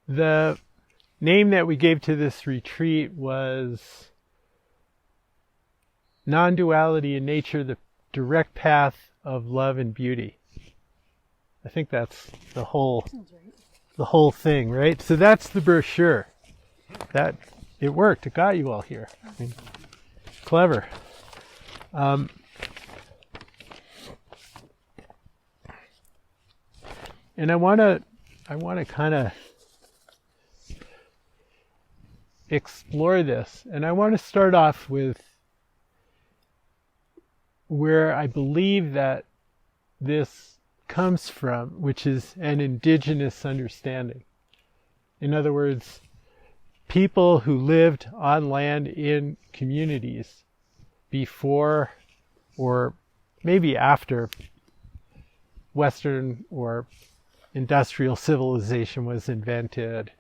The name that we gave to this retreat was Non-Duality in Nature, the Direct Path of Love and Beauty. I think that's the whole thing, right? So that's the brochure. That it worked. It got you all here. I mean, clever. And I want to kind of explore this, and I want to start off with where I believe that this comes from, which is an indigenous understanding. In other words, people who lived on land in communities before or maybe after Western or industrial civilization was invented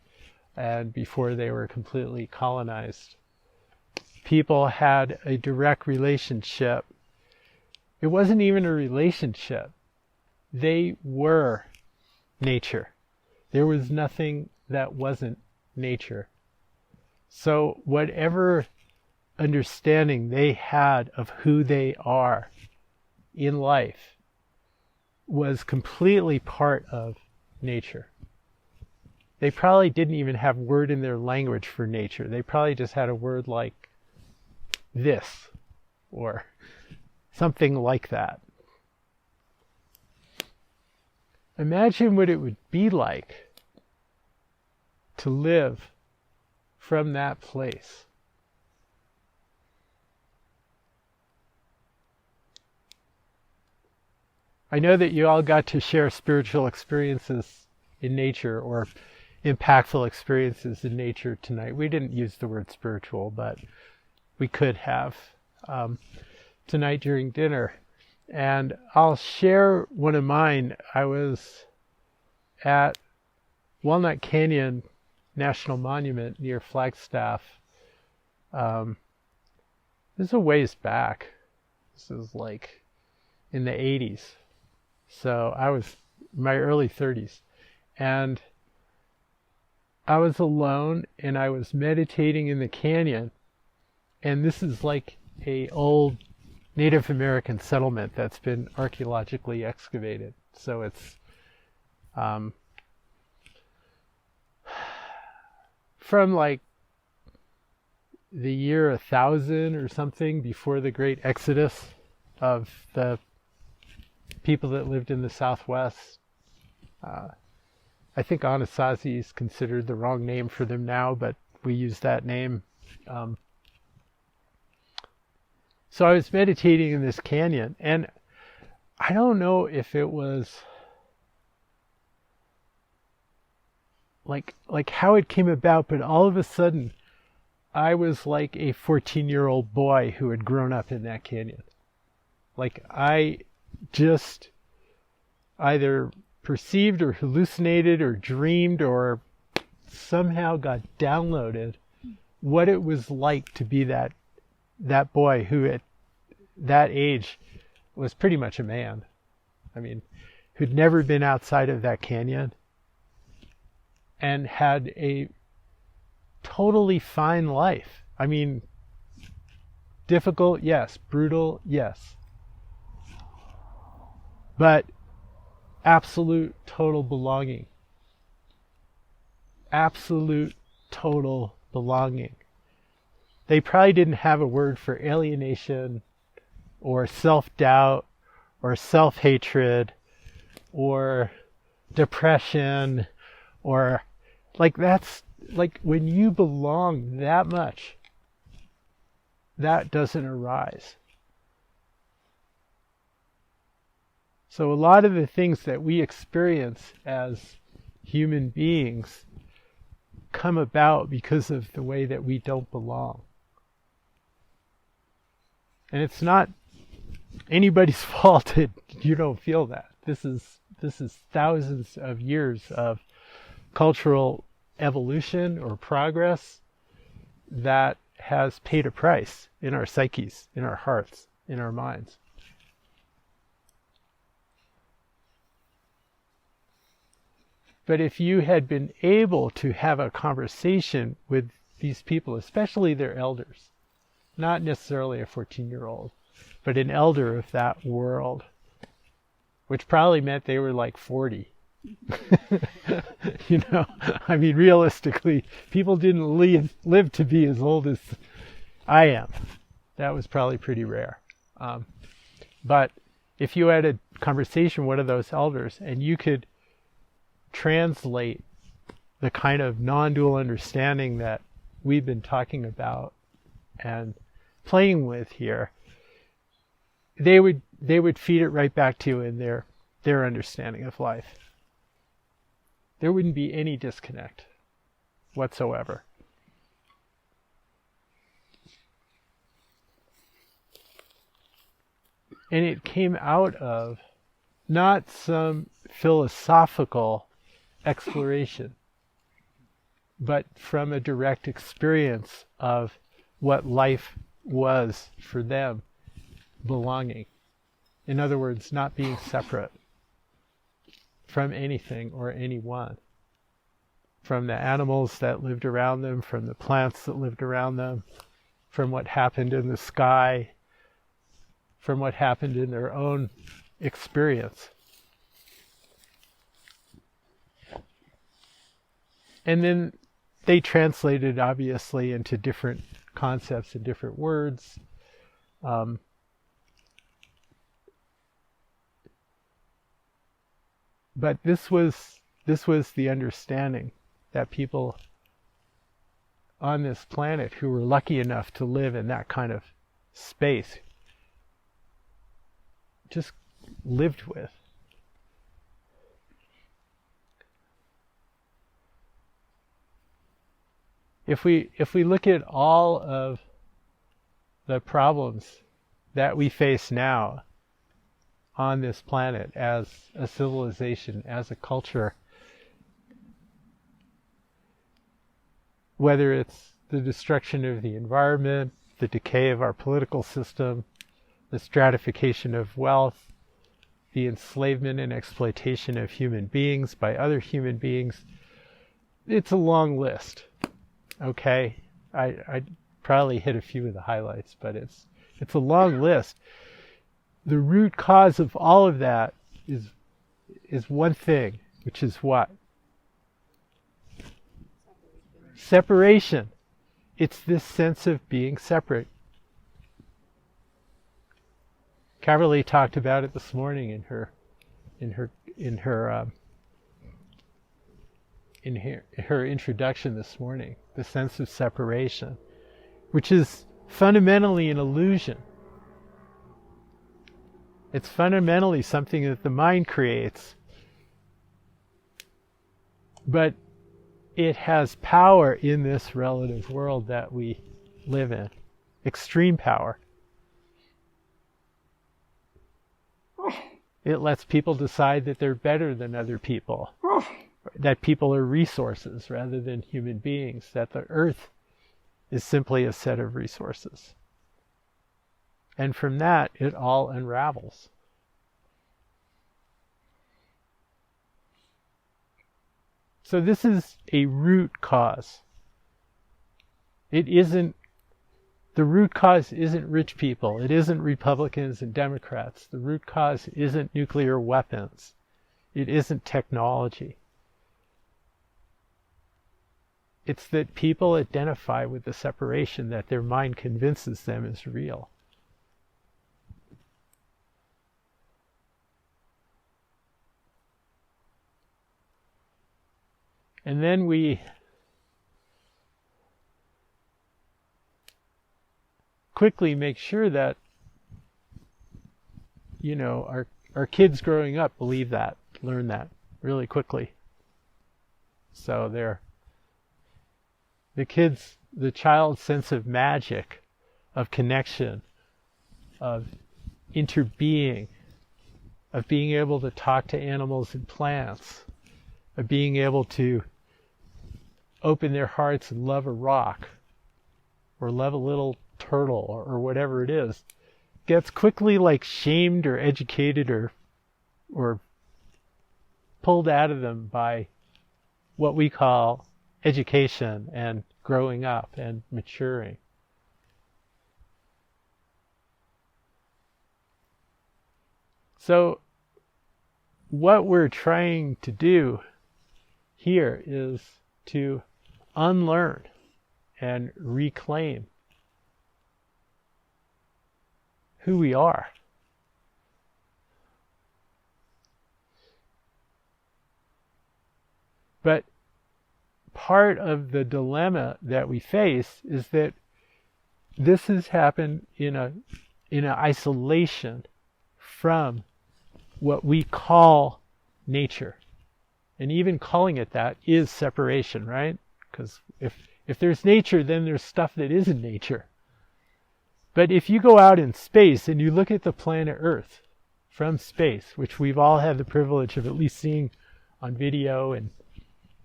and before they were completely colonized. People had a direct relationship. It wasn't even a relationship. They were nature. There was nothing that wasn't nature. So whatever understanding they had of who they are in life was completely part of nature. They probably didn't even have a word in their language for nature. They probably just had a word like this or something like that. Imagine what it would be like to live from that place. I know that you all got to share spiritual experiences in nature or impactful experiences in nature tonight. We didn't use the word spiritual, but we could have tonight during dinner. And I'll share one of mine. I was at Walnut Canyon National Monument near Flagstaff. This is a ways back. This is like in the 80s. So I was in my early 30s. And I was alone and I was meditating in the canyon. And this is like a old Native American settlement that's been archaeologically excavated. So it's from like the year 1000 or something before the great exodus of the people that lived in the Southwest. I think Anasazi is considered the wrong name for them now, but we use that name. So I was meditating in this canyon, and I don't know if it was like how it came about, but all of a sudden I was like a 14-year-old boy who had grown up in that canyon. Like I just either perceived or hallucinated or dreamed or somehow got downloaded what it was like to be that boy who at that age was pretty much a man. I mean, who'd never been outside of that canyon and had a totally fine life. I mean, difficult, yes. Brutal, yes. But absolute total belonging. Absolute total belonging. They probably didn't have a word for alienation or self-doubt or self-hatred or depression or like that's like when you belong that much, that doesn't arise. So a lot of the things that we experience as human beings come about because of the way that we don't belong. And it's not anybody's fault that you don't feel that. This is thousands of years of cultural evolution or progress that has paid a price in our psyches, in our hearts, in our minds. But if you had been able to have a conversation with these people, especially their elders, not necessarily a 14-year-old, but an elder of that world, which probably meant they were like 40. I mean, realistically, people didn't live to be as old as I am. That was probably pretty rare. But if you had a conversation with one of those elders and you could translate the kind of non-dual understanding that we've been talking about and playing with here, they would feed it right back to you in their understanding of life. There wouldn't be any disconnect whatsoever. And it came out of not some philosophical exploration, but from a direct experience of what life was for them, belonging. In other words, not being separate from anything or anyone, from the animals that lived around them, from the plants that lived around them, from what happened in the sky, from what happened in their own experience. And then they translated, obviously, into different concepts and different words. But this was the understanding that people on this planet who were lucky enough to live in that kind of space just lived with. If we look at all of the problems that we face now on this planet as a civilization, as a culture, whether it's the destruction of the environment, the decay of our political system, the stratification of wealth, the enslavement and exploitation of human beings by other human beings, it's a long list. Okay, I probably hit a few of the highlights, but it's a long list. The root cause of all of that is one thing, which is what? Separation. It's this sense of being separate. Caverly talked about it this morning in her introduction this morning. The sense of separation, which is fundamentally an illusion. It's fundamentally something that the mind creates, but it has power in this relative world that we live in. Extreme power. It lets people decide that they're better than other people, that people are resources rather than human beings, that the earth is simply a set of resources. And from that, it all unravels. So this is a root cause. The root cause isn't rich people. It isn't Republicans and Democrats. The root cause isn't nuclear weapons. It isn't technology. It's that people identify with the separation that their mind convinces them is real. And then we quickly make sure that, our kids growing up believe that, learn that really quickly. So the child's sense of magic, of connection, of interbeing, of being able to talk to animals and plants, of being able to open their hearts and love a rock, or love a little turtle, or whatever it is, gets quickly shamed or educated or pulled out of them by what we call education and growing up and maturing. So what we're trying to do here is to unlearn and reclaim who we are. But part of the dilemma that we face is that this has happened in an isolation from what we call nature. And even calling it that is separation, right? Because if there's nature, then there's stuff that isn't nature. But if you go out in space and you look at the planet Earth from space, which we've all had the privilege of at least seeing on video and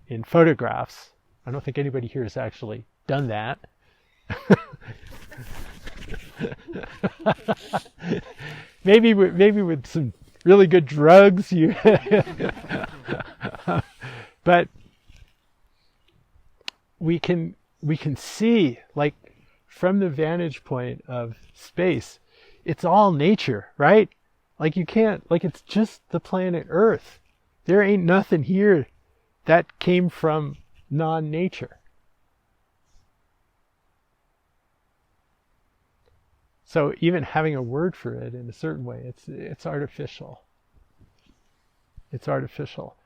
in photographs, I don't think anybody here has actually done that. maybe with some really good drugs, you. But we can see, like, from the vantage point of space, it's all nature, right? Like, you can't, like, it's just the planet Earth. There ain't nothing here that came from non-nature. So even having a word for it in a certain way, it's artificial. It's artificial.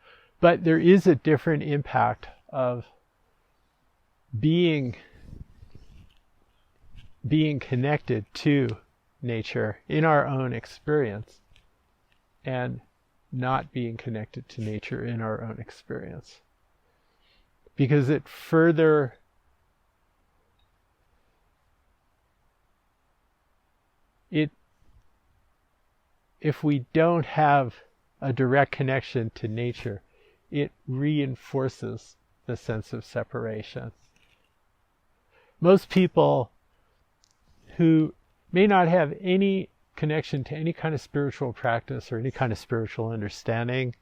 But there is a different impact of being connected to nature in our own experience and not being connected to nature in our own experience. Because it further if we don't have a direct connection to nature, it reinforces the sense of separation. Most people who may not have any connection to any kind of spiritual practice or any kind of spiritual understanding,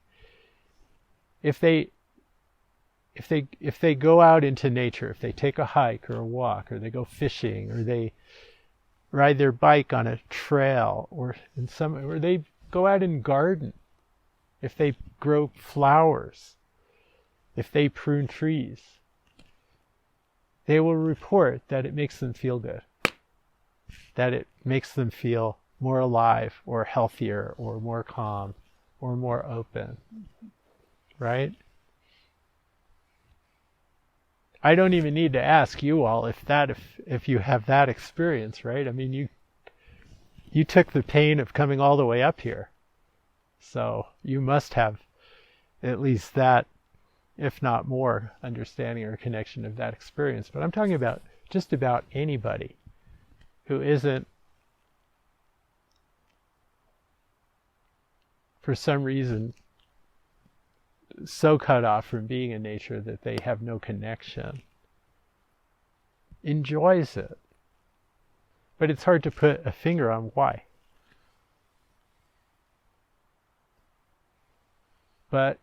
if they go out into nature, if they take a hike or a walk, or they go fishing, or they ride their bike on a trail, or they go out and garden, if they grow flowers, if they prune trees, they will report that it makes them feel good, that it makes them feel more alive or healthier or more calm or more open, right? I don't even need to ask you all if you have that experience, right? I mean, you took the pain of coming all the way up here. So you must have at least that, if not more, understanding or connection of that experience. But I'm talking about just about anybody who isn't, for some reason, so cut off from being in nature that they have no connection, enjoys it. But it's hard to put a finger on why. But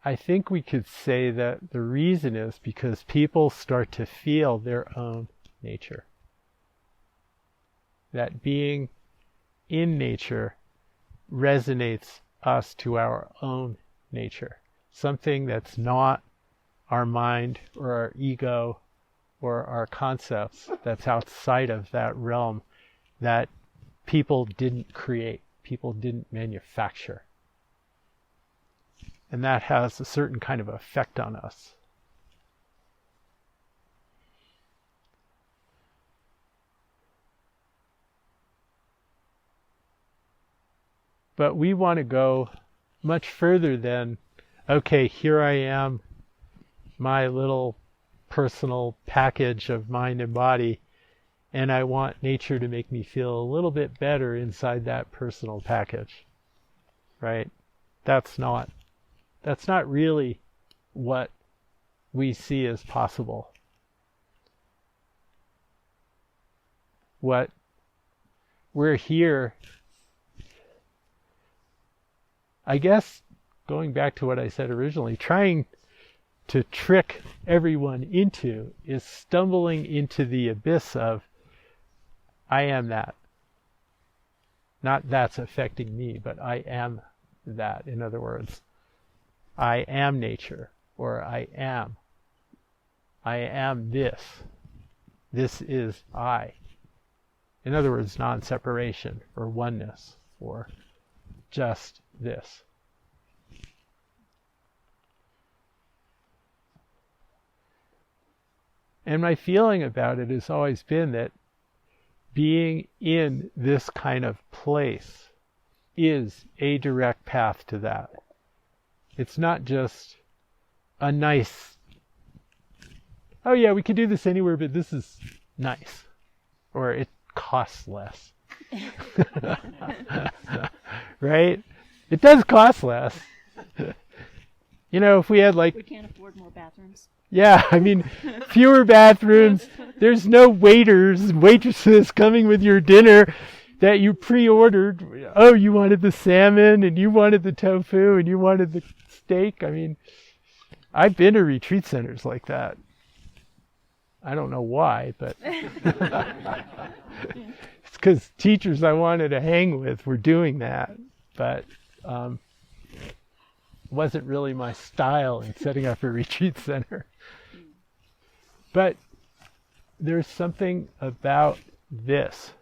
I think we could say that the reason is because people start to feel their own nature. That being in nature resonates us to our own nature. Something that's not our mind or our ego or our concepts, that's outside of that realm, that people didn't create, people didn't manufacture. And that has a certain kind of effect on us. But we want to go much further than, okay, here I am, my little personal package of mind and body, and I want nature to make me feel a little bit better inside that personal package, right? That's not really what we see as possible. What we're here, I guess going back to what I said originally, trying to trick everyone into is stumbling into the abyss of, I am that. Not that's affecting me, but I am that. In other words, I am nature, or I am this. This is I. In other words, non-separation, or oneness, or just this. And my feeling about it has always been that being in this kind of place is a direct path to that. It's not just a nice, oh yeah, we could do this anywhere, but this is nice. Or it costs less. Right? It does cost less. You know, if we had like... We can't afford more bathrooms. Yeah, I mean, fewer bathrooms. There's no waiters, waitresses coming with your dinner that you pre-ordered. Oh, you wanted the salmon, and you wanted the tofu, and you wanted the steak. I mean, I've been to retreat centers like that. I don't know why, but it's because teachers I wanted to hang with were doing that. But wasn't really my style in setting up a retreat center. But there's something about this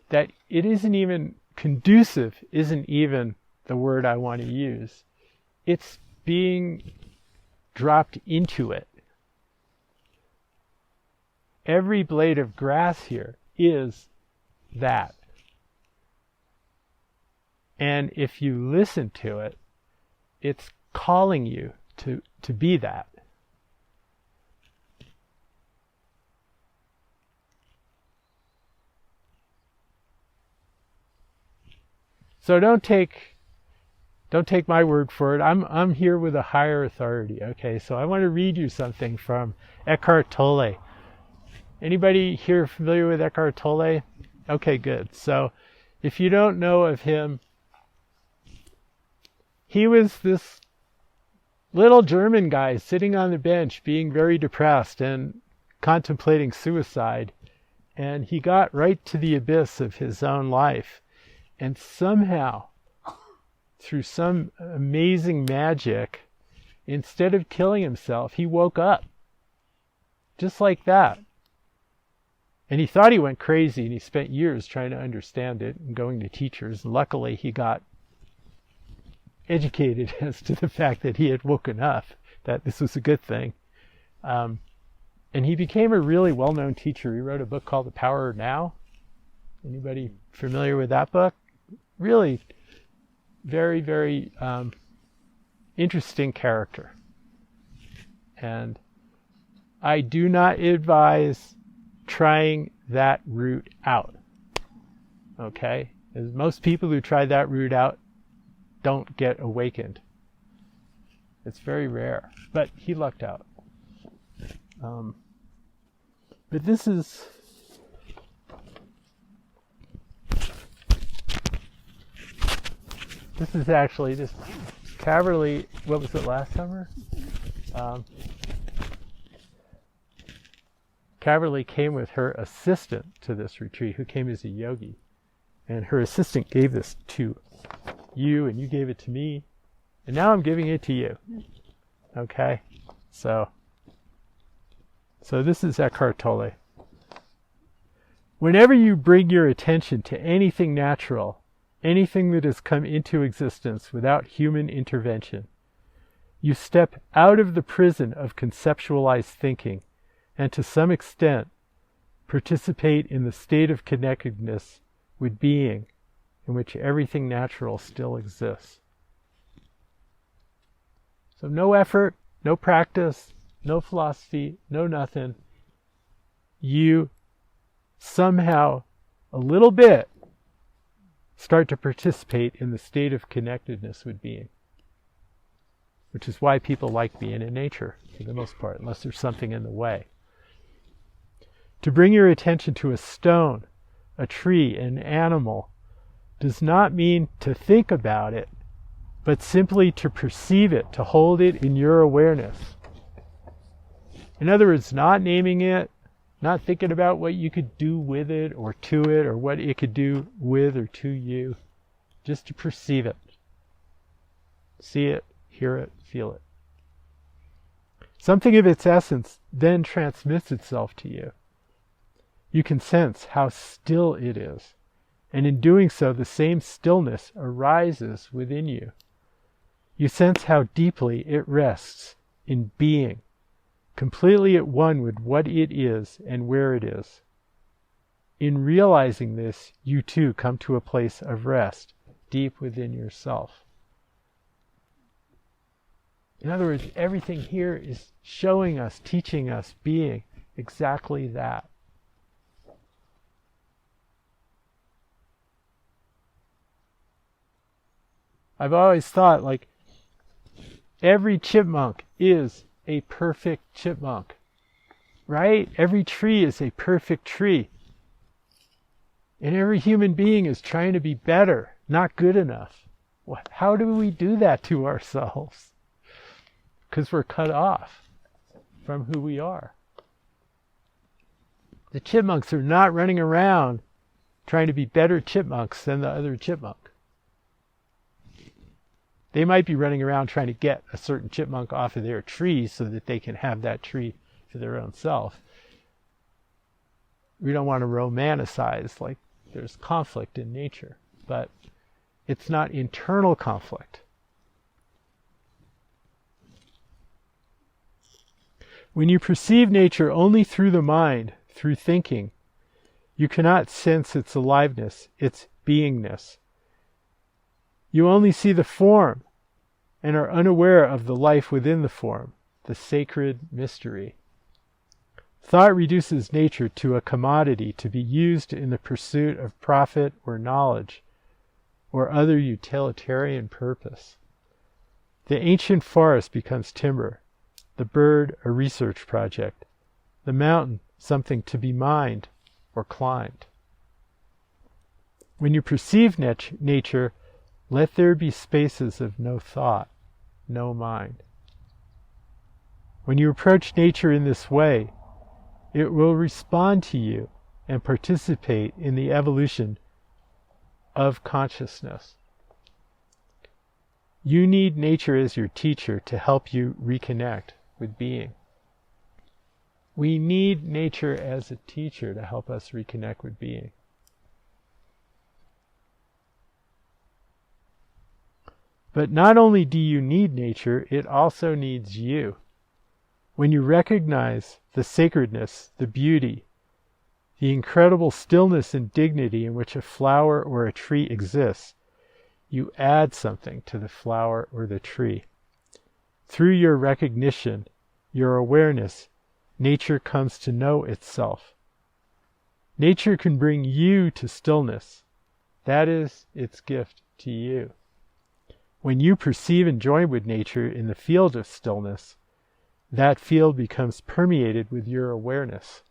that it isn't even conducive, isn't even the word I want to use. It's being dropped into it. Every blade of grass here is that. And if you listen to it, it's calling you to be that. So don't take my word for it. I'm here with a higher authority. Okay, so I want to read you something from Eckhart Tolle. Anybody here familiar with Eckhart Tolle? Okay, good. So if you don't know of him, he was this little German guy sitting on the bench being very depressed and contemplating suicide. And he got right to the abyss of his own life. And somehow, through some amazing magic, instead of killing himself, he woke up. Just like that. And he thought he went crazy, and he spent years trying to understand it and going to teachers. And luckily, he got educated as to the fact that he had woken up, that this was a good thing. And he became a really well-known teacher. He wrote a book called The Power of Now. Anybody familiar with that book? Really very, very interesting character. And I do not advise trying that route out. Okay? As most people who try that route out don't get awakened. It's very rare. But he lucked out. But this is... This is actually just Caverly, what was it, last summer? Caverly came with her assistant to this retreat, who came as a yogi. And her assistant gave this to you, and you gave it to me. And now I'm giving it to you. Okay? So this is Eckhart Tolle. Whenever you bring your attention to anything natural, anything that has come into existence without human intervention, you step out of the prison of conceptualized thinking and to some extent participate in the state of connectedness with being in which everything natural still exists. So no effort, no practice, no philosophy, no nothing. You somehow, a little bit, start to participate in the state of connectedness with being. Which is why people like being in nature, for the most part, unless there's something in the way. To bring your attention to a stone, a tree, an animal, does not mean to think about it, but simply to perceive it, to hold it in your awareness. In other words, not naming it, not thinking about what you could do with it or to it, or what it could do with or to you. Just to perceive it. See it, hear it, feel it. Something of its essence then transmits itself to you. You can sense how still it is, and in doing so, the same stillness arises within you. You sense how deeply it rests in being, completely at one with what it is and where it is. In realizing this, you too come to a place of rest deep within yourself. In other words, everything here is showing us, teaching us, being exactly that. I've always thought, like, every chipmunk is a perfect chipmunk, right? Every tree is a perfect tree. And every human being is trying to be better, not good enough. How do we do that to ourselves? Because we're cut off from who we are. The chipmunks are not running around trying to be better chipmunks than the other chipmunk. They might be running around trying to get a certain chipmunk off of their tree so that they can have that tree for their own self. We don't want to romanticize, like, there's conflict in nature, but it's not internal conflict. When you perceive nature only through the mind, through thinking, you cannot sense its aliveness, its beingness. You only see the form and are unaware of the life within the form, the sacred mystery. Thought reduces nature to a commodity to be used in the pursuit of profit or knowledge or other utilitarian purpose. The ancient forest becomes timber, the bird a research project, the mountain something to be mined or climbed. When you perceive nature, let there be spaces of no thought, no mind. When you approach nature in this way, it will respond to you and participate in the evolution of consciousness. You need nature as your teacher to help you reconnect with being. We need nature as a teacher to help us reconnect with being. But not only do you need nature, it also needs you. When you recognize the sacredness, the beauty, the incredible stillness and dignity in which a flower or a tree exists, you add something to the flower or the tree. Through your recognition, your awareness, nature comes to know itself. Nature can bring you to stillness. That is its gift to you. When you perceive and join with nature in the field of stillness, that field becomes permeated with your awareness.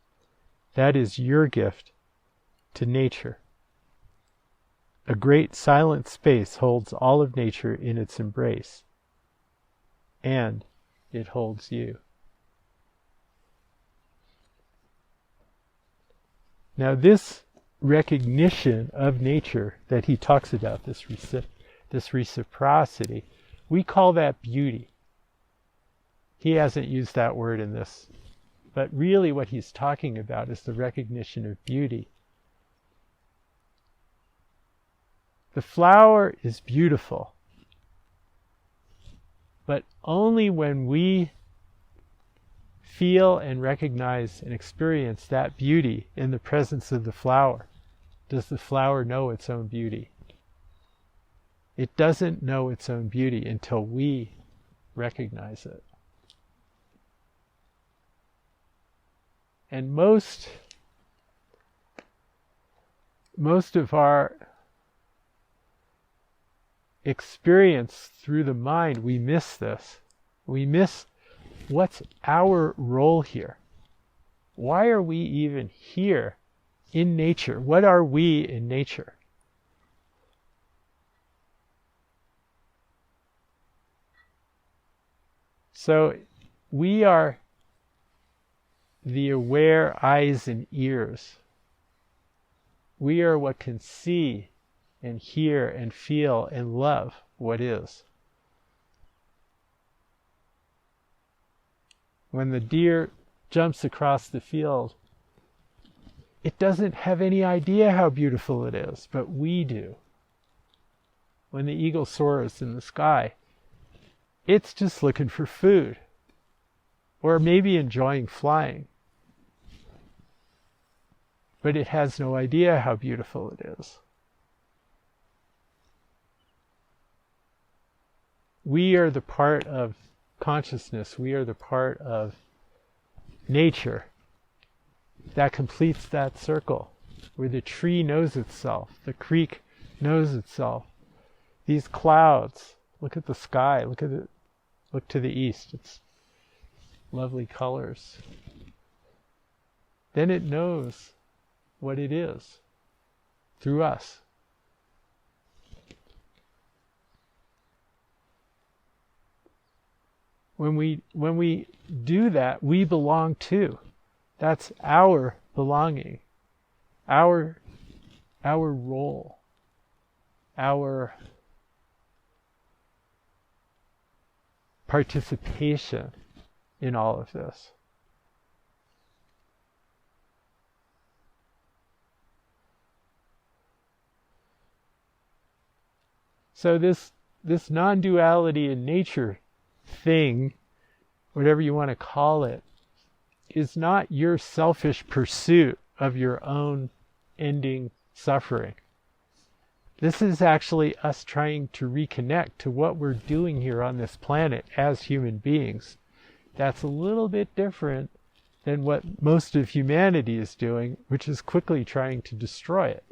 That is your gift to nature. A great silent space holds all of nature in its embrace, and it holds you. Now, this recognition of nature that he talks about, this reciprocity, we call that beauty. He hasn't used that word in this, but really what he's talking about is the recognition of beauty. The flower is beautiful, but only when we feel and recognize and experience that beauty in the presence of the flower does the flower know its own beauty. It doesn't know its own beauty until we recognize it. And most of our experience through the mind, we miss this. We miss what's our role here. Why are we even here in nature? What are we in nature? So we are the aware eyes and ears. We are what can see and hear and feel and love what is. When the deer jumps across the field, it doesn't have any idea how beautiful it is, but we do. When the eagle soars in the sky, it's just looking for food, or maybe enjoying flying. But it has no idea how beautiful it is. We are the part of consciousness. We are the part of nature that completes that circle, where the tree knows itself, the creek knows itself. These clouds, look at the sky, look to the east. It's lovely colors. Then it knows what it is through us. When we do that, we belong too. That's our belonging, our role, our participation in all of this. So this non-duality in nature thing, whatever you want to call it, is not your selfish pursuit of your own ending suffering. This is actually us trying to reconnect to what we're doing here on this planet as human beings. That's a little bit different than what most of humanity is doing, which is quickly trying to destroy it.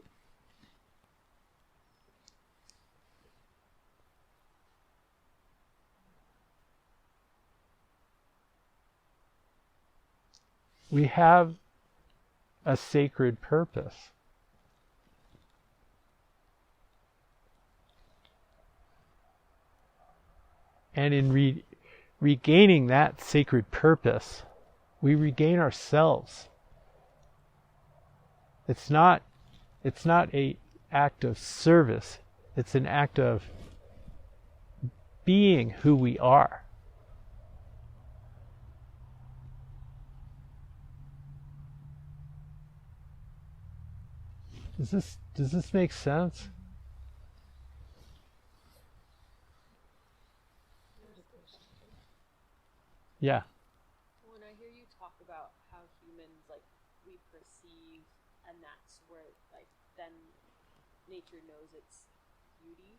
We have a sacred purpose. And in regaining that sacred purpose, we regain ourselves. It's not an act of service. It's an act of being who we are. Does this make sense? Yeah. When I hear you talk about how humans, like, we perceive, and that's where, like, then nature knows its beauty,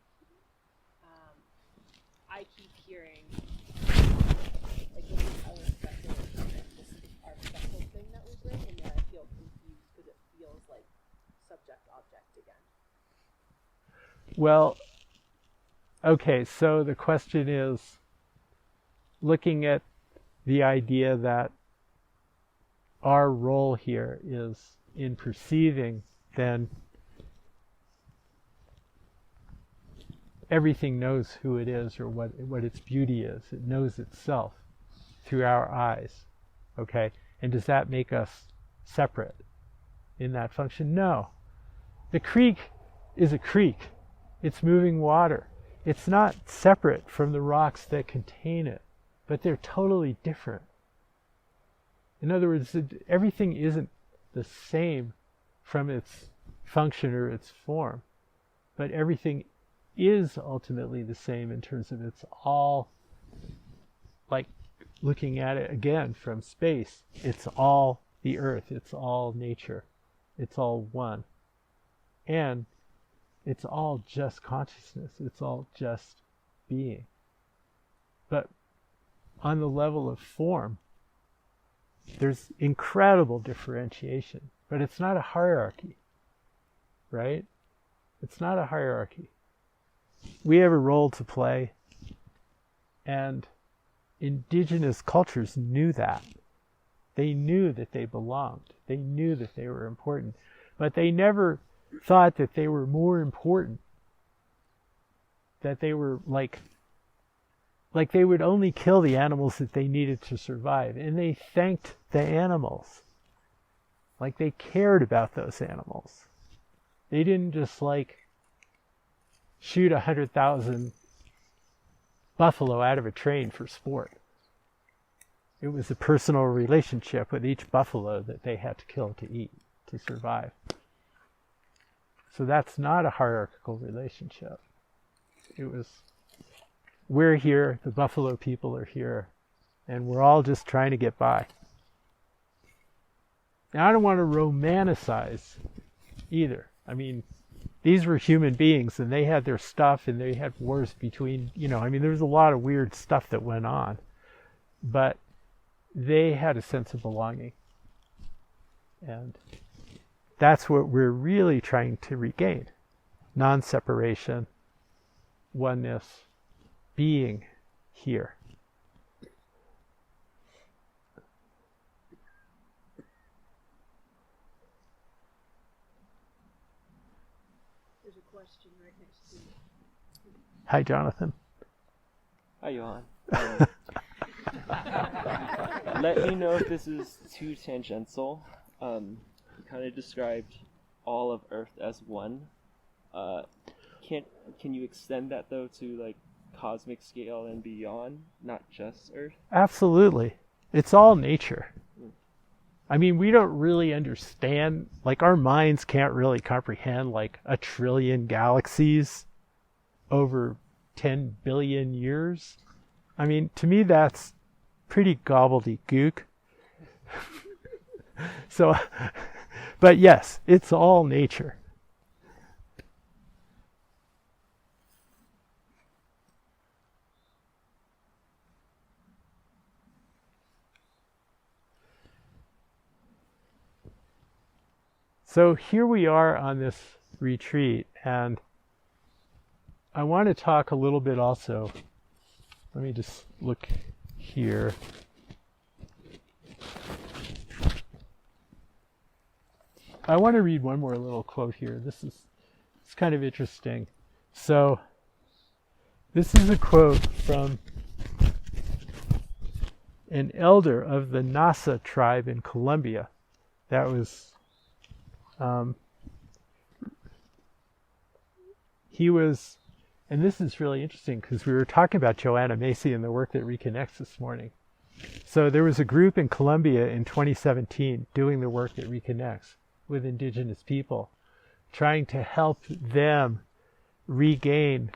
I keep hearing, like, this is our special thing, this is our special thing that we bring, and then I feel confused because it feels like subject-object again. Well, okay, so the question is, looking at the idea that our role here is in perceiving, then everything knows who it is or what its beauty is. It knows itself through our eyes. Okay? And does that make us separate in that function? No. The creek is a creek. It's moving water. It's not separate from the rocks that contain it, but they're totally different. In other words, everything isn't the same from its function or its form, but everything is ultimately the same in terms of it's all, like looking at it again from space, it's all the earth, it's all nature, it's all one. And it's all just consciousness, it's all just being. But on the level of form, there's incredible differentiation, but it's not a hierarchy, right? It's not a hierarchy. We have a role to play, and indigenous cultures knew that. They knew that they belonged. They knew that they were important, but they never thought that they were more important, that they were like like they would only kill the animals that they needed to survive. And they thanked the animals. Like they cared about those animals. They didn't just like shoot 100,000 buffalo out of a train for sport. It was a personal relationship with each buffalo that they had to kill to eat, to survive. So that's not a hierarchical relationship. It was, we're here, the buffalo people are here, and we're all just trying to get by. Now, I don't want to romanticize either. I mean, these were human beings, and they had their stuff, and they had wars between, I mean, there was a lot of weird stuff that went on. But they had a sense of belonging. And that's what we're really trying to regain. Non-separation, oneness, being here. There's a question right next to you. Hi, Jonathan. Hi, Johann. Let me know if this is too tangential. You kind of described all of Earth as one. Can you extend that though to like cosmic scale and beyond, not just Earth? Absolutely. It's all nature. I mean, we don't really understand, like our minds can't really comprehend like 1 trillion galaxies over 10 billion years. I mean, to me, that's pretty gobbledygook. So, but yes, it's all nature. So here we are on this retreat, and I want to talk a little bit also. Let me just look here. I want to read one more little quote here. It's kind of interesting. So this is a quote from an elder of the Nasa tribe in Colombia. That was he was, and this is really interesting because we were talking about Joanna Macy and the work that reconnects this morning. So there was a group in Colombia in 2017 doing the work that reconnects with indigenous people, trying to help them regain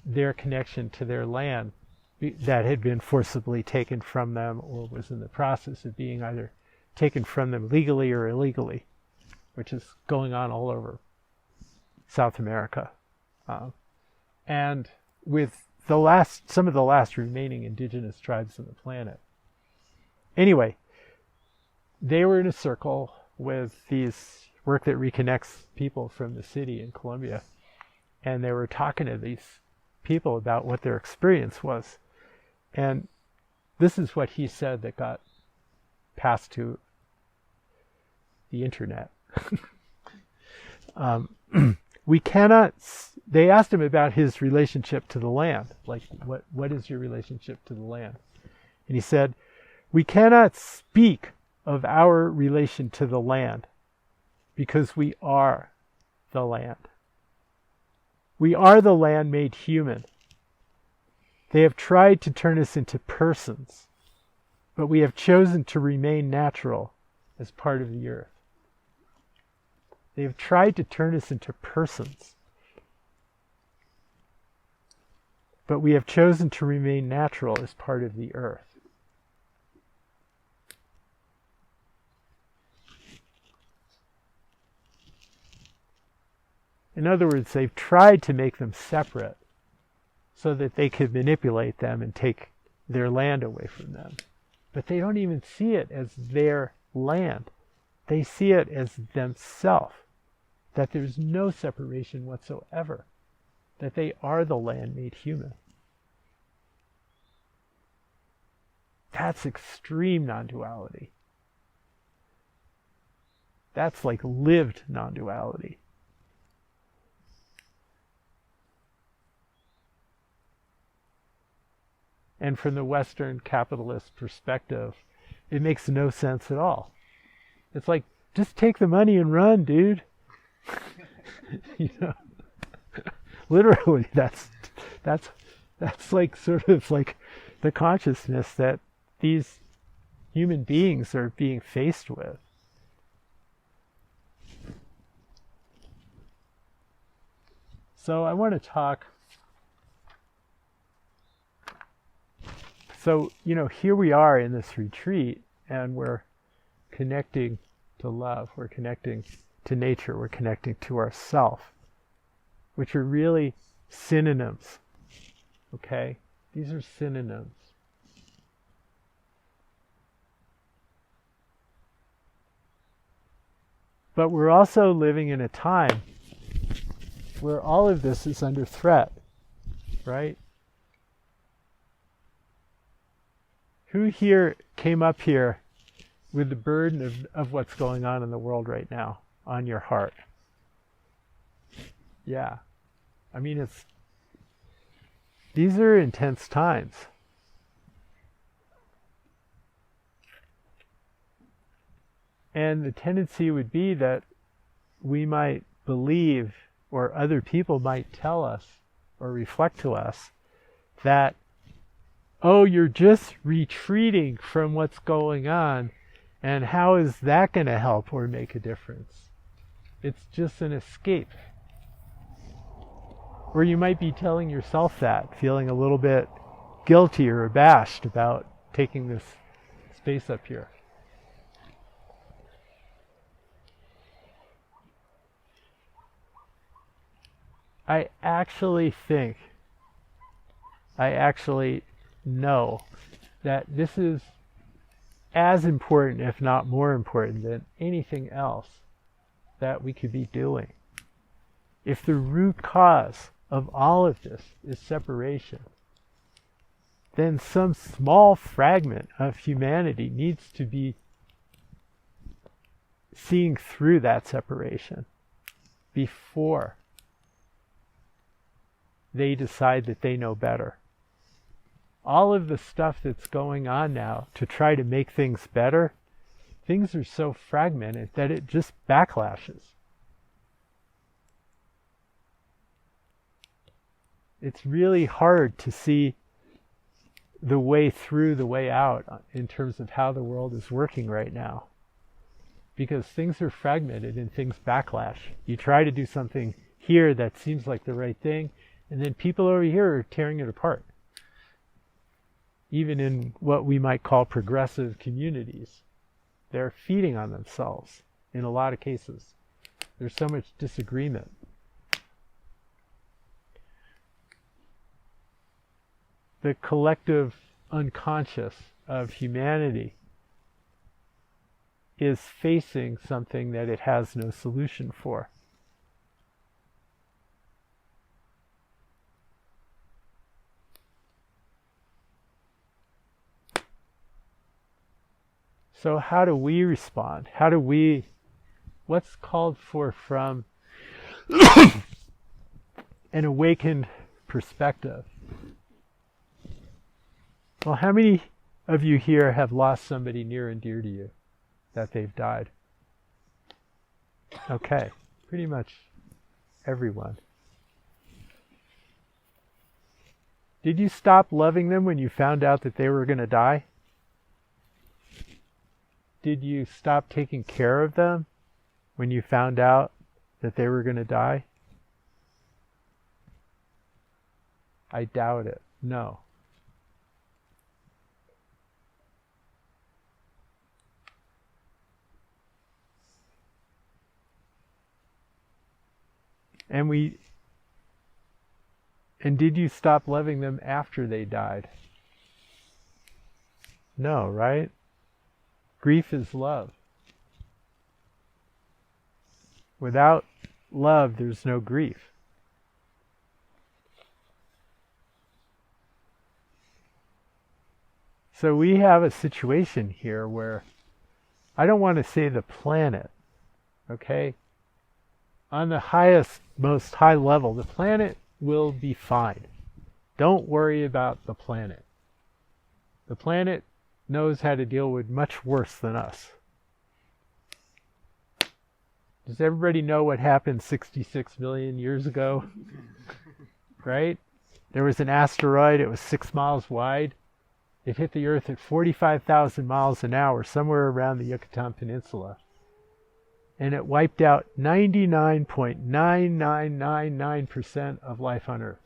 their connection to their land that had been forcibly taken from them or was in the process of being either taken from them legally or illegally, which is going on all over South America. And with some of the last remaining indigenous tribes on the planet. Anyway, they were in a circle with these work that reconnects people from the city in Colombia. And they were talking to these people about what their experience was. And this is what he said that got passed to the internet. They asked him about his relationship to the land. Like, what is your relationship to the land? And he said, we cannot speak of our relation to the land because we are the land. We are the land made human. They have tried to turn us into persons, but we have chosen to remain natural as part of the earth. They have tried to turn us into persons, but we have chosen to remain natural as part of the earth. In other words, they've tried to make them separate so that they could manipulate them and take their land away from them. But they don't even see it as their land. They see it as themselves, that there's no separation whatsoever, that they are the land made human. That's extreme non-duality. That's like lived non-duality. And from the Western capitalist perspective, it makes no sense at all. It's like, just take the money and run, dude. You know, literally, that's like sort of like the consciousness that these human beings are being faced with. So I want to talk. So, you know, here we are in this retreat, and we're connecting to love, we're connecting to nature, we're connecting to ourself, which are really synonyms. Okay? These are synonyms. But we're also living in a time where all of this is under threat, right? Who here came up here with the burden of what's going on in the world right now on your heart? Yeah. I mean, these are intense times. And the tendency would be that we might believe, or other people might tell us or reflect to us, that, oh, you're just retreating from what's going on, and how is that going to help or make a difference? It's just an escape. Or you might be telling yourself that, feeling a little bit guilty or abashed about taking this space up here. I actually know that this is as important, if not more important, than anything else that we could be doing. If the root cause of all of this is separation, then some small fragment of humanity needs to be seeing through that separation before they decide that they know better. All of the stuff that's going on now to try to make things better, things are so fragmented that it just backlashes. It's really hard to see the way through, the way out in terms of how the world is working right now. Because things are fragmented and things backlash. You try to do something here that seems like the right thing, and then people over here are tearing it apart. Even in what we might call progressive communities, they're feeding on themselves in a lot of cases. There's so much disagreement. The collective unconscious of humanity is facing something that it has no solution for. So how do we respond? What's called for from an awakened perspective? Well, how many of you here have lost somebody near and dear to you, that they've died? Okay, pretty much everyone. Did you stop loving them when you found out that they were going to die? Did you stop taking care of them when you found out that they were going to die? I doubt it. No. And did you stop loving them after they died? No, right? Grief is love. Without love, there's no grief. So we have a situation here where, I don't want to say the planet, okay? On the highest, most high level, the planet will be fine. Don't worry about the planet. The planet knows how to deal with much worse than us. Does everybody know what happened 66 million years ago? Right? There was an asteroid. It was 6 miles wide. It hit the Earth at 45,000 miles an hour, somewhere around the Yucatan Peninsula. And it wiped out 99.9999% of life on Earth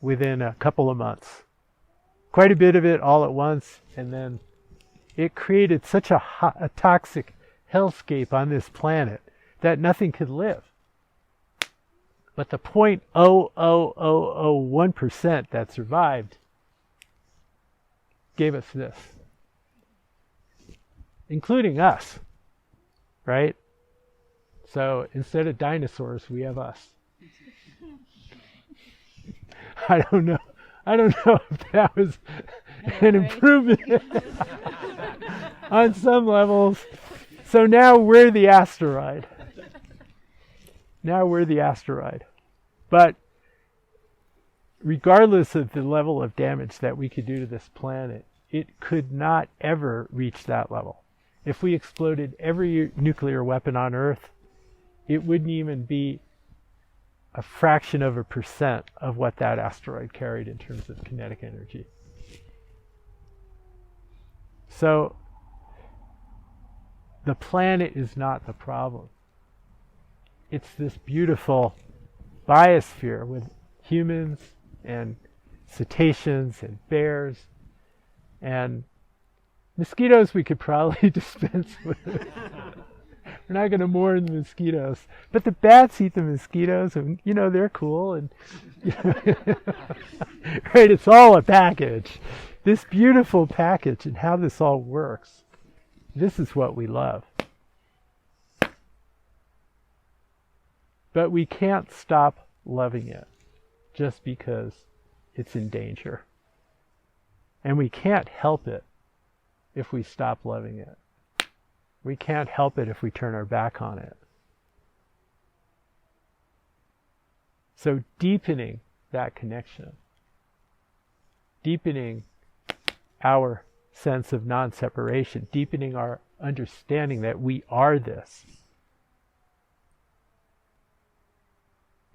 within a couple of months. Quite a bit of it all at once, and then it created such a toxic hellscape on this planet that nothing could live. But the 0.00001% that survived gave us this, including us, right? So instead of dinosaurs, we have us. I don't know if that was an improvement on some levels. So now we're the asteroid. But regardless of the level of damage that we could do to this planet, it could not ever reach that level. If we exploded every nuclear weapon on Earth, it wouldn't even be a fraction of a percent of what that asteroid carried in terms of kinetic energy. So the planet is not the problem. It's this beautiful biosphere with humans and cetaceans and bears and mosquitoes we could probably dispense with. We're not going to mourn the mosquitoes. But the bats eat the mosquitoes, and, they're cool. And right, it's all a package. This beautiful package and how this all works. This is what we love. But we can't stop loving it just because it's in danger. And we can't help it if we stop loving it. We can't help it if we turn our back on it. So deepening that connection, deepening our sense of non-separation, deepening our understanding that we are this,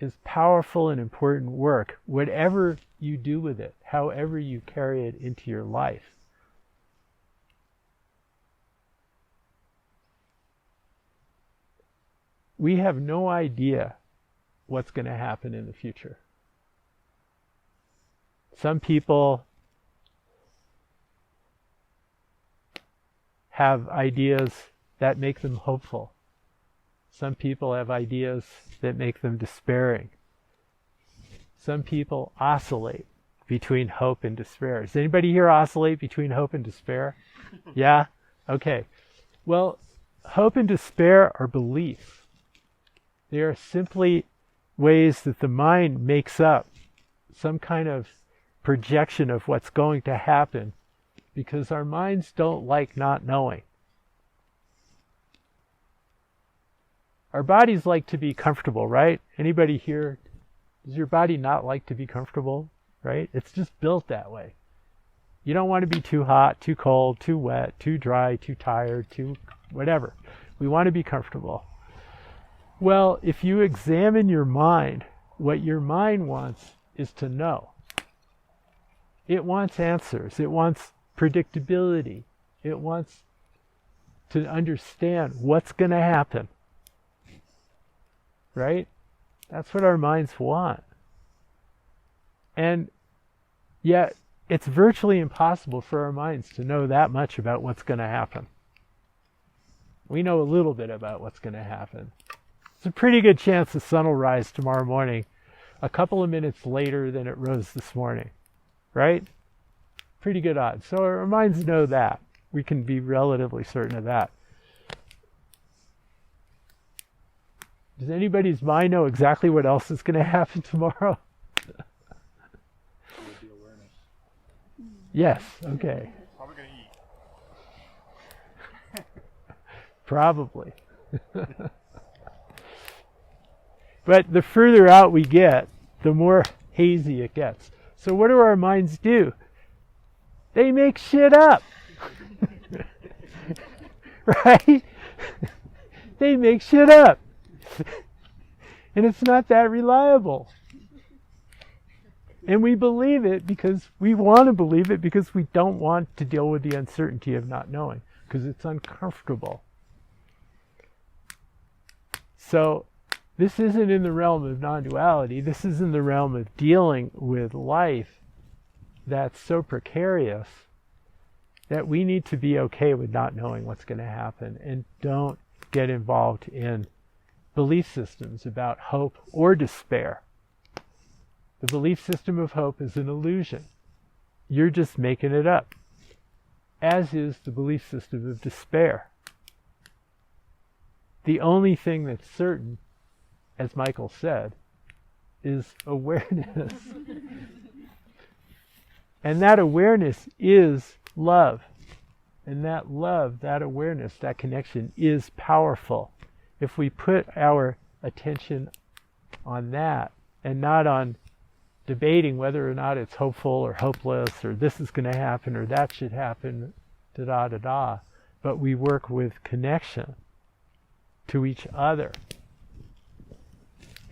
is powerful and important work, whatever you do with it, however you carry it into your life. We have no idea what's going to happen in the future. Some people have ideas that make them hopeful. Some people have ideas that make them despairing. Some people oscillate between hope and despair. Does anybody here oscillate between hope and despair? Yeah? Okay. Well, hope and despair are beliefs. They are simply ways that the mind makes up some kind of projection of what's going to happen because our minds don't like not knowing. Our bodies like to be comfortable, right? Anybody here, does your body not like to be comfortable, right? It's just built that way. You don't want to be too hot, too cold, too wet, too dry, too tired, too whatever. We want to be comfortable. Well, if you examine your mind, what your mind wants is to know. It wants answers. It wants predictability. It wants to understand what's going to happen. Right? That's what our minds want. And yet, it's virtually impossible for our minds to know that much about what's going to happen. We know a little bit about what's going to happen. It's a pretty good chance the sun will rise tomorrow morning a couple of minutes later than it rose this morning, right? Pretty good odds. So our minds know that. We can be relatively certain of that. Does anybody's mind know exactly what else is going to happen tomorrow? The awareness. Yes, okay. Probably going to eat. Probably. But the further out we get, the more hazy it gets. So what do our minds do? They make shit up. Right? They make shit up. And it's not that reliable. And we believe it because we want to believe it because we don't want to deal with the uncertainty of not knowing, because it's uncomfortable. So this isn't in the realm of non-duality. This is in the realm of dealing with life that's so precarious that we need to be okay with not knowing what's going to happen, and don't get involved in belief systems about hope or despair. The belief system of hope is an illusion. You're just making it up, as is the belief system of despair. The only thing that's certain, as Michael said, is awareness. And that awareness is love. And that love, that awareness, that connection is powerful. If we put our attention on that and not on debating whether or not it's hopeful or hopeless, or this is going to happen or that should happen, da-da-da-da, but we work with connection to each other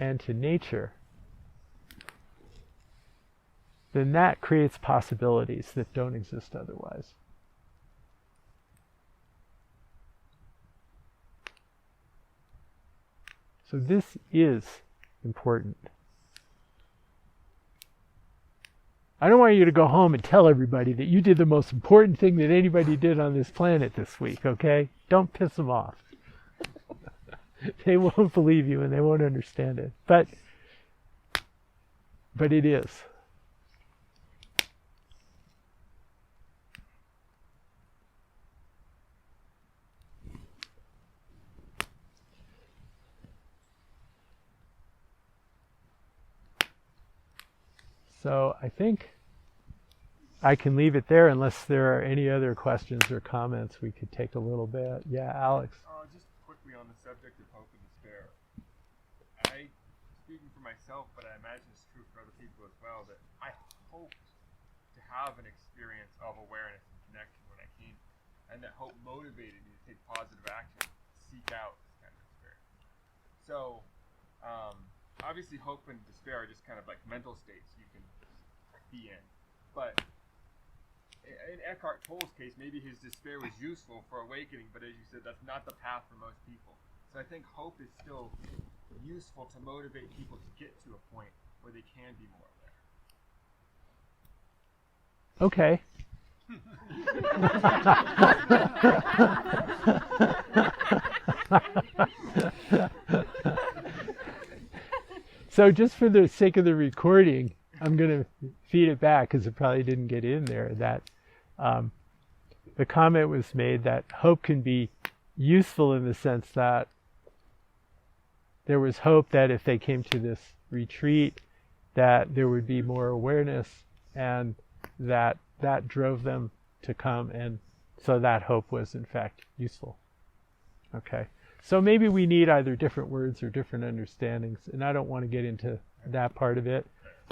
and to nature, then that creates possibilities that don't exist otherwise. So this is important. I don't want you to go home and tell everybody that you did the most important thing that anybody did on this planet this week, okay? Don't piss them off. They won't believe you and they won't understand it. But it is. So I think I can leave it there unless there are any other questions or comments we could take a little bit. Yeah, Alex. Just quickly on the subject of hope and despair. Speaking for myself, but I imagine it's true for other people as well, that I hoped to have an experience of awareness and connection when I came, and that hope motivated me to take positive action, seek out this kind of experience. So, obviously hope and despair are just kind of like mental states you can be in. But in Eckhart Tolle's case, maybe his despair was useful for awakening, but as you said, that's not the path for most people. So I think hope is still useful to motivate people to get to a point where they can be more aware. Okay. So just for the sake of the recording, I'm going to feed it back because it probably didn't get in there, that the comment was made that hope can be useful in the sense that there was hope that if they came to this retreat, that there would be more awareness, and that drove them to come, and so that hope was in fact useful. Okay. So maybe we need either different words or different understandings, and I don't want to get into that part of it.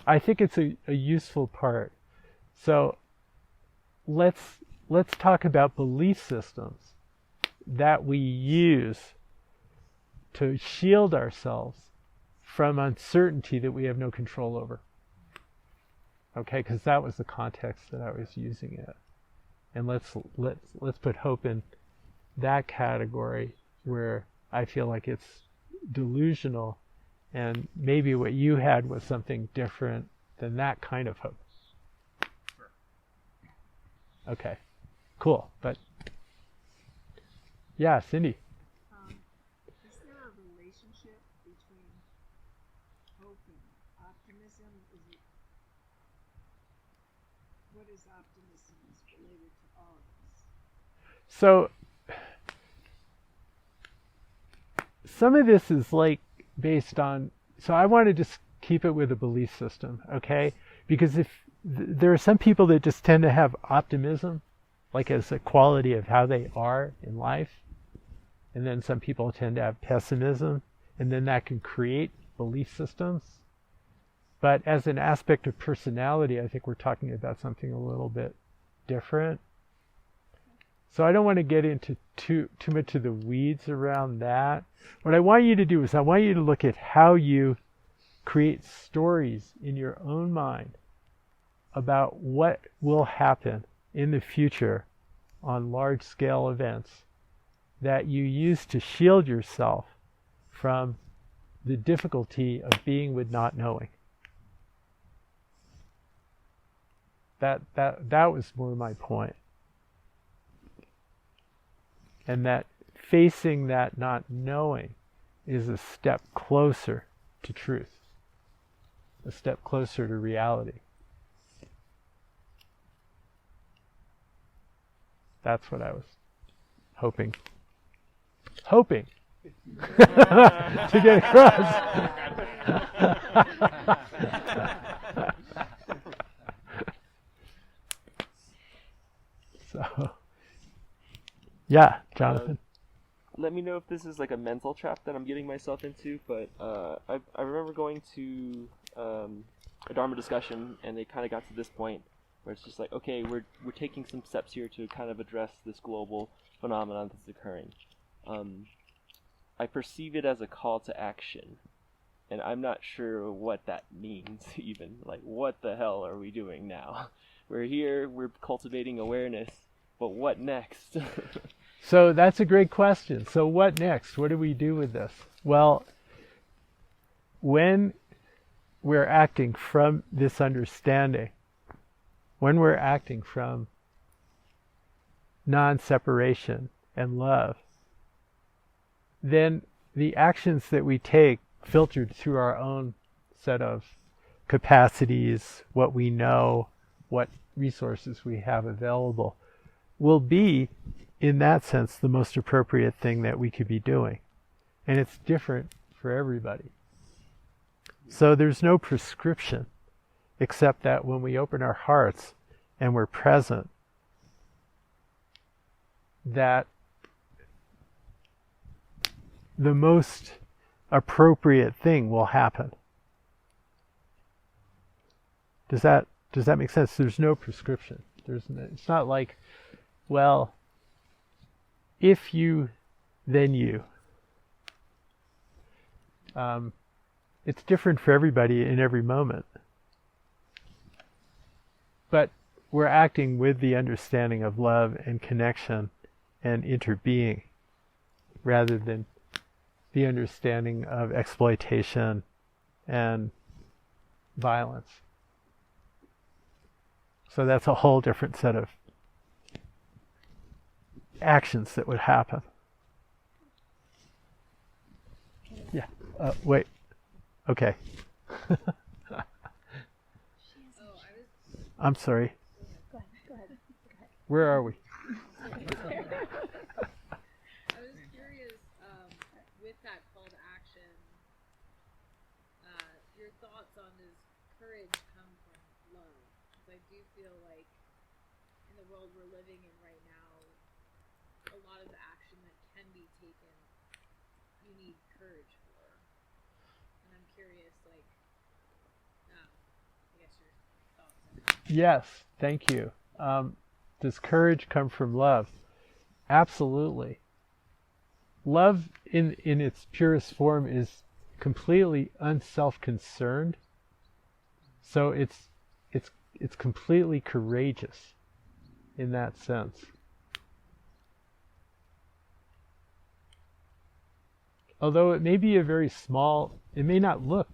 I think it's a useful part. So let's talk about belief systems that we use to shield ourselves from uncertainty that we have no control over. Okay, because that was the context that I was using it. And let's put hope in that category, where I feel like it's delusional, and maybe what you had was something different than that kind of hope. Okay, cool. But yeah, Cindy. Is there a relationship between hope and optimism? What is optimism related to all of this? So some of this is like based on, so I want to just keep it with a belief system, okay? Because if there are some people that just tend to have optimism, like as a quality of how they are in life, and then some people tend to have pessimism, and then that can create belief systems. But as an aspect of personality, I think we're talking about something a little bit different. So I don't want to get into too much of the weeds around that. What I want you to do is I want you to look at how you create stories in your own mind about what will happen in the future on large-scale events that you use to shield yourself from the difficulty of being with not knowing. That was more my point. And that facing that not knowing is a step closer to truth, a step closer to reality. That's what I was hoping to get across. So, yeah, Jonathan. Let me know if this is like a mental trap that I'm getting myself into, but I remember going to a Dharma discussion, and they kind of got to this point where it's just like, okay, we're taking some steps here to kind of address this global phenomenon that's occurring. I perceive it as a call to action, and I'm not sure what that means even. Like, what the hell are we doing now? We're here, we're cultivating awareness, but what next? So that's a great question. So what next? What do we do with this? Well, when we're acting from this understanding, when we're acting from non-separation and love, then the actions that we take, filtered through our own set of capacities, what we know, what resources we have available, will be, in that sense, the most appropriate thing that we could be doing. And it's different for everybody. So there's no prescription, except that when we open our hearts and we're present, that the most appropriate thing will happen. Does that make sense? There's no prescription. It's not like, well, if you, then you. It's different for everybody in every moment. But we're acting with the understanding of love and connection and interbeing, rather than the understanding of exploitation and violence. So that's a whole different set of actions that would happen. Yeah. Wait. Okay. I'm sorry. Go ahead. Where are we? I was curious, with that call to action, your thoughts on does courage come from love? Because I do feel like in the world we're living in right now, a lot of the action that can be taken, you need courage for. And I'm curious, like, I guess your thoughts on that. Yes, thank you. Does courage come from love? Absolutely. Love in its purest form is completely unself-concerned. So it's completely courageous in that sense. Although it may be a very small, it may not look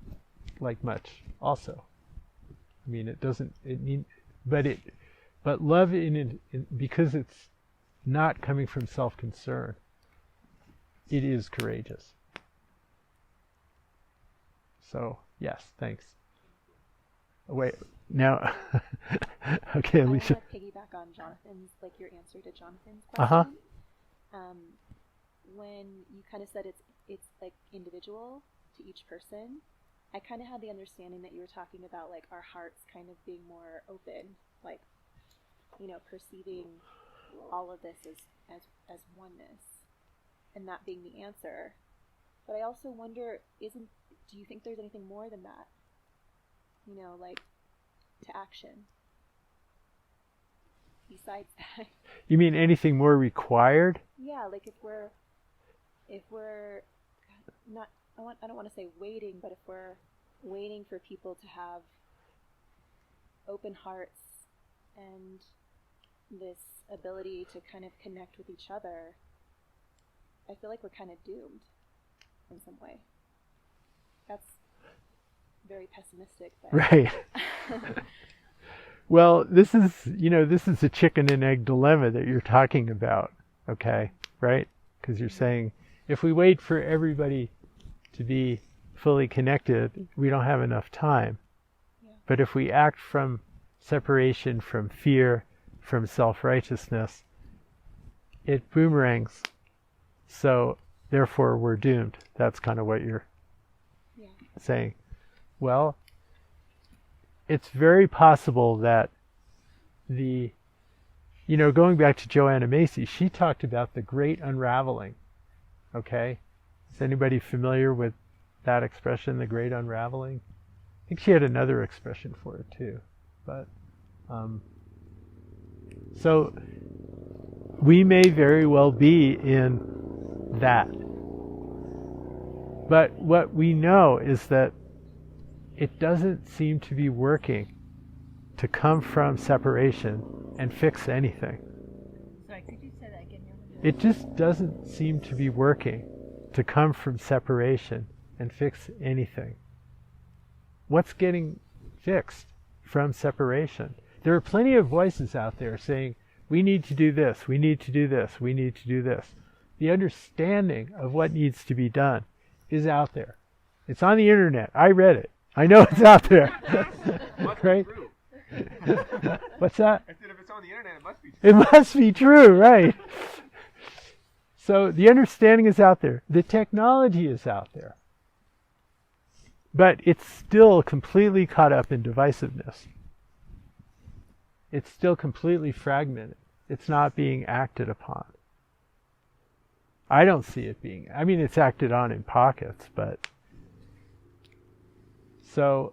like much also. I mean, but love because it's not coming from self-concern, it is courageous. So, yes, thanks. Wait, now, okay, Alicia. I want to piggyback on Jonathan's, like your answer to Jonathan's Uh-huh. question. When you kind of said it's like individual to each person, I kind of had the understanding that you were talking about like our hearts kind of being more open, like, you know, perceiving all of this as oneness, and that being the answer. But I also wonder, do you think there's anything more than that? You know, like to action. besides that. You mean anything more required? Yeah, like if we're not, I don't want to say waiting, but if we're waiting for people to have open hearts and this ability to kind of connect with each other, I feel like we're kind of doomed in some way. That's very pessimistic, but Right. Well, this is a chicken and egg dilemma that you're talking about, okay? Right? Because you're saying if we wait for everybody to be fully connected, we don't have enough time. Yeah. But if we act from separation, from fear, from self-righteousness, it boomerangs. So therefore we're doomed. That's kind of what you're saying. Well, it's very possible that going back to Joanna Macy, she talked about the great unraveling. Okay? Is anybody familiar with that expression, the great unraveling? I think she had another expression for it too. But so we may very well be in that. But what we know is that it doesn't seem to be working to come from separation and fix anything. Sorry, could you say that again? It just doesn't seem to be working to come from separation and fix anything. What's getting fixed from separation? There are plenty of voices out there saying, we need to do this, we need to do this, we need to do this. The understanding of what needs to be done is out there. It's on the internet. I read it. I know it's out there. Right? What's that? I said if it's on the internet, it must be true. It must be true, right? So the understanding is out there. The technology is out there. But it's still completely caught up in divisiveness. It's still completely fragmented. It's not being acted upon. I don't see it being. I mean, it's acted on in pockets, but... So,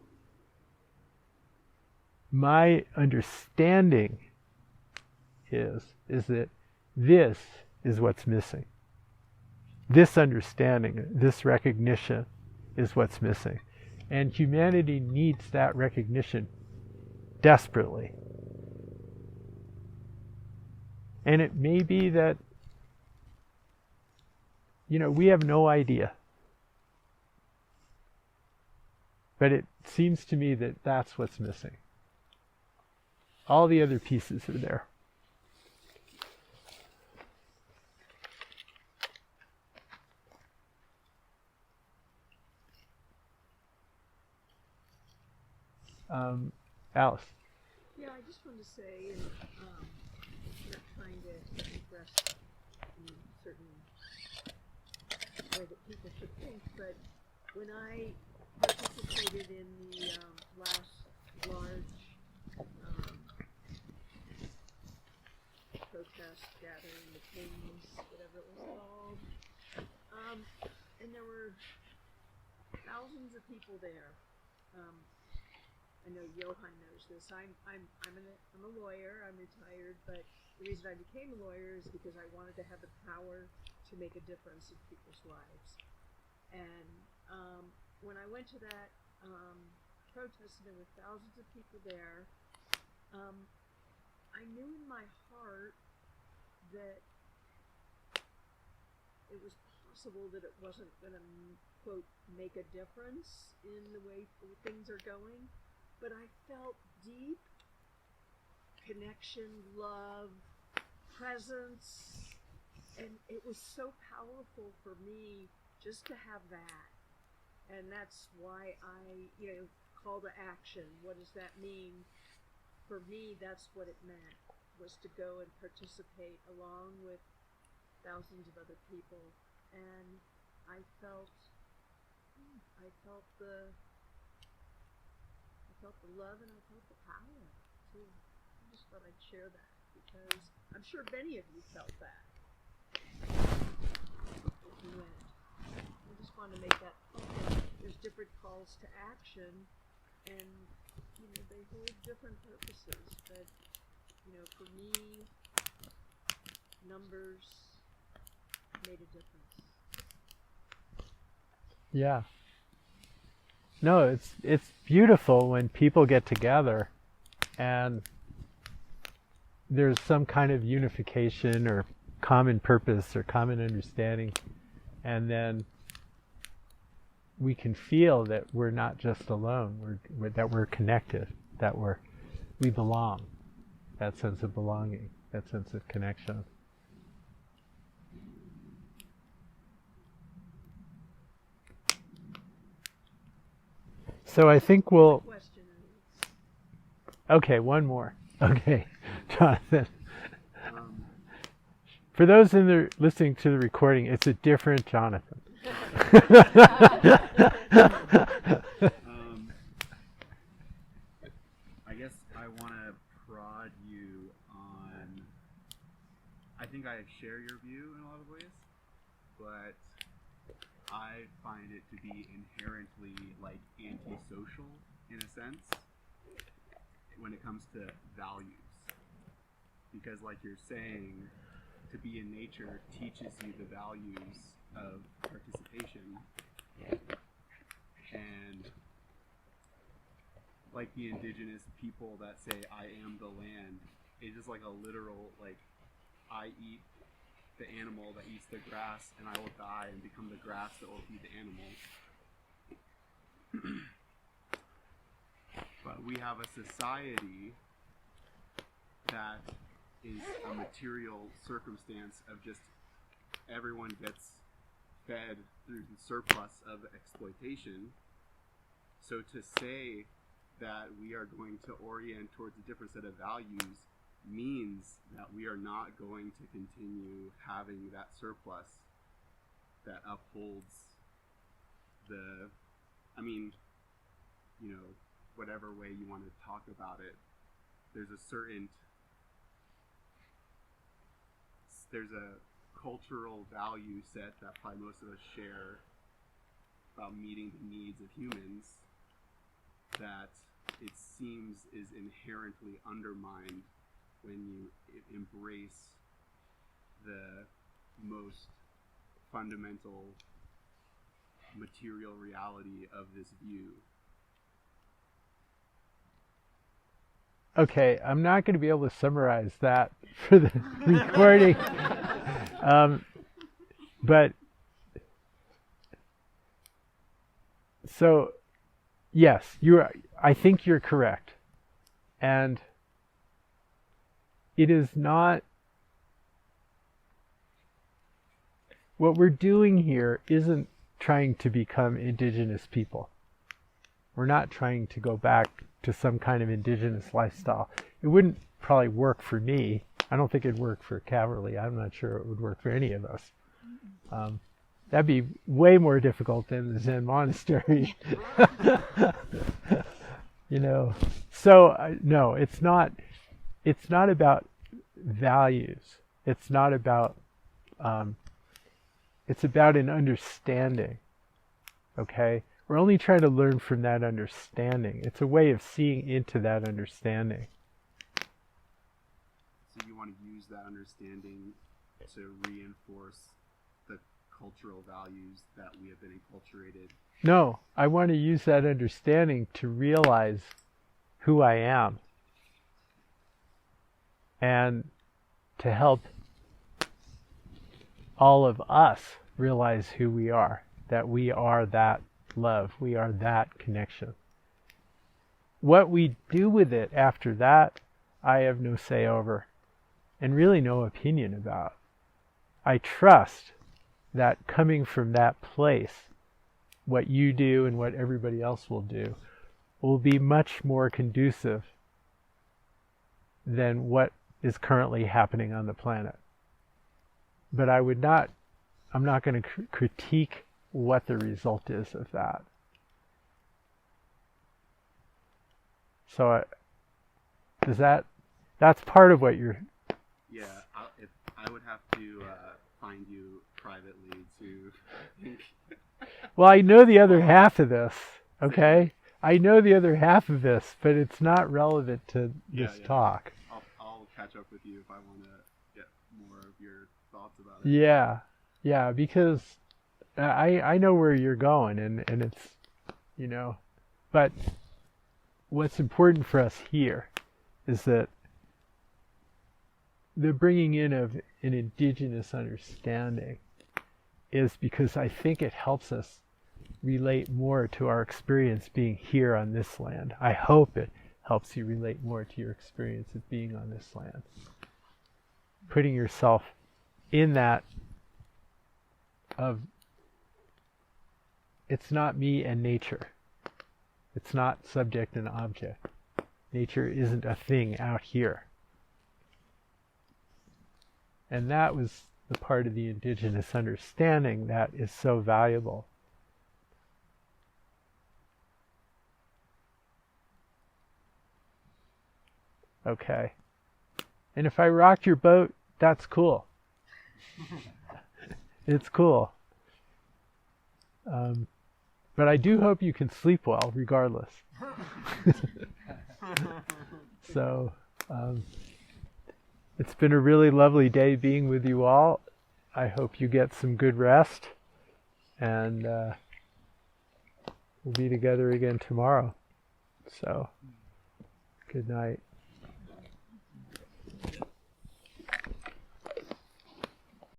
my understanding is that this is what's missing. This understanding, this recognition is what's missing. And humanity needs that recognition desperately. And it may be that, we have no idea. But it seems to me that that's what's missing. All the other pieces are there. Alice. Yeah, I just wanted to say, not trying to express in a certain way that people should think, but when I participated in the last large protest gathering, the Kings, whatever it was called, and there were thousands of people there. I know Johann knows this. I'm a lawyer. I'm retired, but the reason I became a lawyer is because I wanted to have the power to make a difference in people's lives. And when I went to that protest, and there were thousands of people there, I knew in my heart that it was possible that it wasn't going to, quote, make a difference in the way things are going. But I felt deep connection, love, presence, and it was so powerful for me just to have that. And that's why I, call to action. What does that mean? For me, that's what it meant, was to go and participate along with thousands of other people. And I felt the love, and I felt the power too. I just thought I'd share that because I'm sure many of you felt that if you went. I just wanted to make that clear. There's different calls to action, and they hold different purposes. But you know, for me, numbers made a difference. Yeah. No, it's beautiful when people get together and there's some kind of unification or common purpose or common understanding, and then we can feel that we're not just alone, that we're connected, that we belong, that sense of belonging, that sense of connection. So I think we'll... Question. Okay, one more. Okay, Jonathan. For those listening to the recording, it's a different Jonathan. I guess I want to prod you on... I think I share your view in a lot of ways, but I find it to be inherently like antisocial in a sense when it comes to values. Because like you're saying, to be in nature teaches you the values of participation. And like the indigenous people that say, I am the land, it's just like a literal, like, I eat the animal that eats the grass, and I will die and become the grass that will feed the animal. But we have a society that is a material circumstance of just everyone gets fed through the surplus of exploitation. So to say that we are going to orient towards a different set of values means that we are not going to continue having that surplus that upholds the, I mean, you know, whatever way you want to talk about it, there's a cultural value set that probably most of us share about meeting the needs of humans that it seems is inherently undermined when you embrace the most fundamental material reality of this view. Okay, I'm not going to be able to summarize that for the recording. But so, yes, I think you're correct. And it is not, what we're doing here isn't trying to become indigenous people. We're not trying to go back to some kind of indigenous lifestyle. It wouldn't probably work for me. I don't think it'd work for Caverly. I'm not sure it would work for any of us. That'd be way more difficult than the Zen monastery. You know, so no, it's not about values. It's not about, it's about an understanding. Okay? We're only trying to learn from that understanding. It's a way of seeing into that understanding. So you want to use that understanding to reinforce the cultural values that we have been enculturated? No, I want to use that understanding to realize who I am and to help all of us realize who we are, that we are that love, we are that connection. What we do with it after that, I have no say over and really no opinion about. I trust that coming from that place, what you do and what everybody else will do will be much more conducive than what is currently happening on the planet. But I'm not going to critique what the result is of that. So that's part of what you're... Yeah, I would have to find you privately to think. Well, I know the other half of this, okay? I know the other half of this, but it's not relevant to this talk. I'll catch up with you if I want to get more of your thoughts about it. Yeah, because I know where you're going, and it's, but what's important for us here is that the bringing in of an indigenous understanding is because I think it helps us relate more to our experience being here on this land. I hope it helps you relate more to your experience of being on this land. Putting yourself in that of, it's not me and nature. It's not subject and object. Nature isn't a thing out here. And that was the part of the indigenous understanding that is so valuable. Okay. And if I rocked your boat, that's cool. It's cool. But I do hope you can sleep well, regardless. So, it's been a really lovely day being with you all. I hope you get some good rest. And we'll be together again tomorrow. So, good night.